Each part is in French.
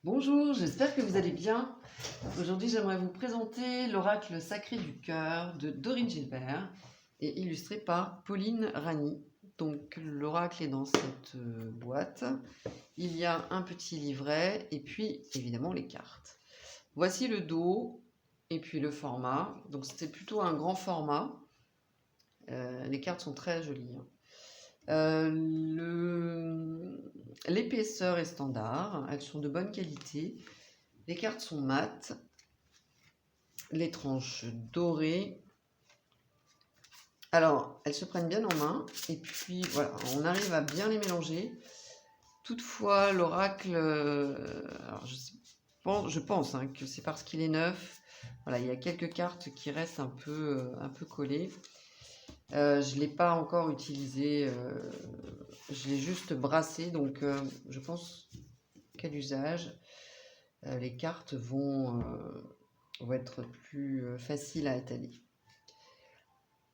Bonjour, j'espère que vous allez bien. Aujourd'hui, j'aimerais vous présenter l'oracle sacré du cœur de Dorine Gilbert et illustré par Pauline Rani. Donc, l'oracle est dans cette boîte. Il y a un petit livret et puis évidemment les cartes. Voici le dos et puis le format. Donc, c'était plutôt un grand format. Les cartes sont très jolies. L'épaisseur est standard, elles sont de bonne qualité. Les cartes sont mates, les tranches dorées. Alors, elles se prennent bien en main et puis voilà, on arrive à bien les mélanger. Toutefois, l'oracle, alors je pense que c'est parce qu'il est neuf. Voilà, il y a quelques cartes qui restent un peu collées. Je ne l'ai pas encore utilisé, je l'ai juste brassé, donc je pense qu'à l'usage, les cartes vont être plus faciles à étaler.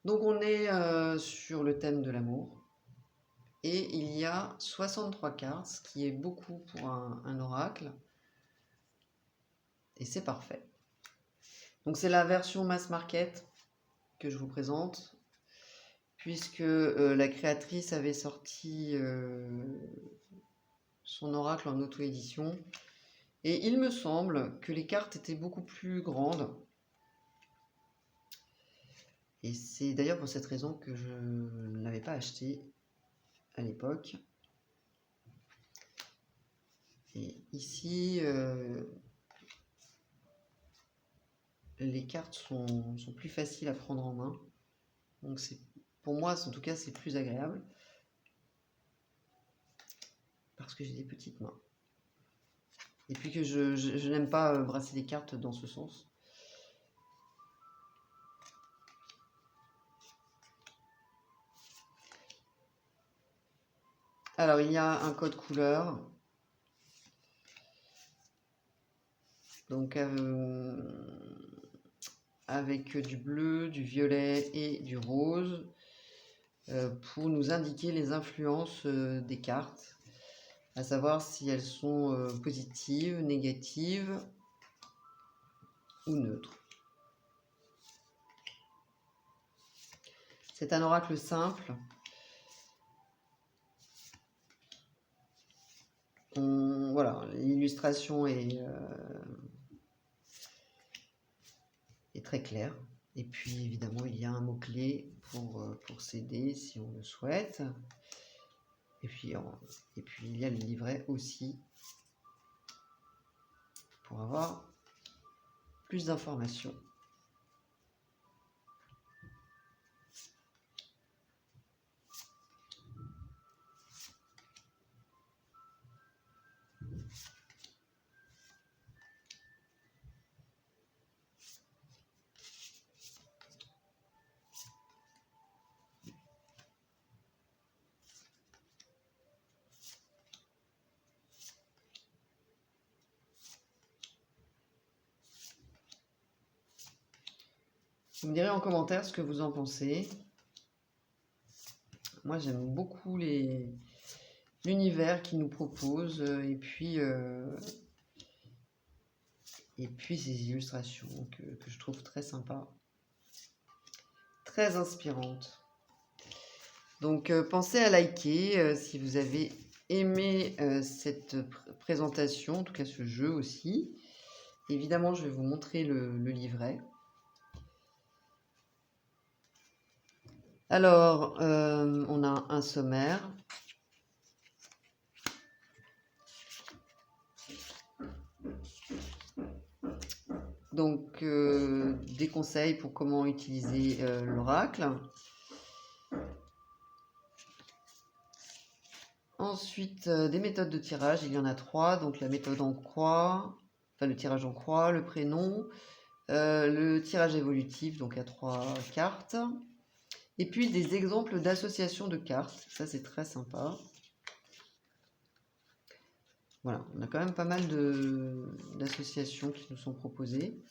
Donc on est sur le thème de l'amour et il y a 63 cartes, ce qui est beaucoup pour un oracle et c'est parfait. Donc c'est la version mass market que je vous présente puisque la créatrice avait sorti son oracle en auto-édition et il me semble que les cartes étaient beaucoup plus grandes. Et c'est d'ailleurs pour cette raison que je ne l'avais pas acheté à l'époque. Et ici, les cartes sont plus faciles à prendre en main. Donc pour moi, en tout cas, c'est plus agréable. Parce que j'ai des petites mains. Et puis que je n'aime pas brasser les cartes dans ce sens. Alors, il y a un code couleur. Donc, avec du bleu, du violet et du rose pour nous indiquer les influences des cartes, à savoir si elles sont positives, négatives ou neutres. C'est un oracle simple. Voilà, l'illustration est très claire. Et puis évidemment, il y a un mot-clé pour s'aider si on le souhaite. Et puis il y a le livret aussi pour avoir plus d'informations. Vous me direz en commentaire ce que vous en pensez. Moi, j'aime beaucoup l'univers qu'il nous propose et puis ces illustrations que je trouve très sympas, très inspirantes. Donc, pensez à liker si vous avez aimé cette présentation, en tout cas ce jeu aussi. Évidemment, je vais vous montrer le livret. Alors, on a un sommaire. Donc, des conseils pour comment utiliser l'oracle. Ensuite, des méthodes de tirage, il y en a 3. Donc, la méthode en croix, enfin le tirage en croix, le prénom, le tirage évolutif, donc à 3 cartes. Et puis, des exemples d'associations de cartes. Ça, c'est très sympa. Voilà, on a quand même pas mal d'associations qui nous sont proposées.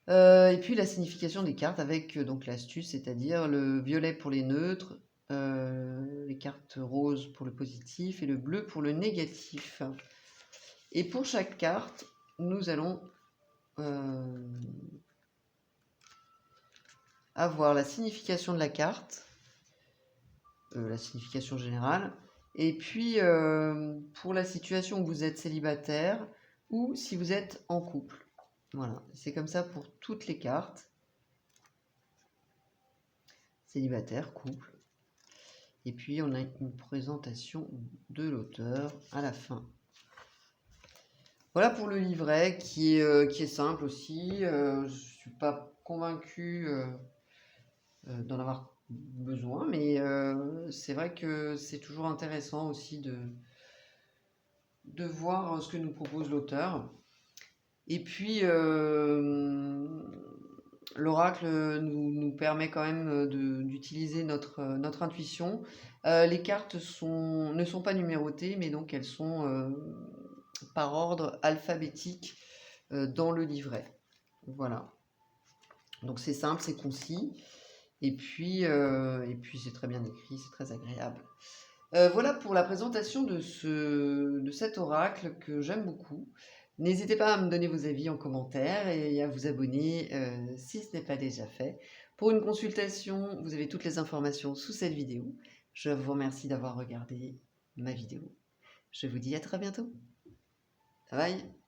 Et puis la signification des cartes avec donc l'astuce, c'est-à-dire le violet pour les neutres, les cartes roses pour le positif et le bleu pour le négatif. Et pour chaque carte, nous allons avoir la signification de la carte, la signification générale, et puis pour la situation où vous êtes célibataire ou si vous êtes en couple. Voilà, c'est comme ça pour toutes les cartes. Célibataire, couple. Et puis on a une présentation de l'auteur à la fin. Voilà pour le livret qui est simple aussi. Je ne suis pas convaincue d'en avoir besoin, mais c'est vrai que c'est toujours intéressant aussi de voir ce que nous propose l'auteur. Et puis l'oracle nous permet quand même d'utiliser notre intuition. Les cartes ne sont pas numérotées, mais donc elles sont par ordre alphabétique dans le livret. Voilà. Donc c'est simple, c'est concis. Et puis c'est très bien écrit, c'est très agréable. Voilà pour la présentation de cet oracle que j'aime beaucoup. N'hésitez pas à me donner vos avis en commentaire et à vous abonner si ce n'est pas déjà fait. Pour une consultation, vous avez toutes les informations sous cette vidéo. Je vous remercie d'avoir regardé ma vidéo. Je vous dis à très bientôt. Bye bye.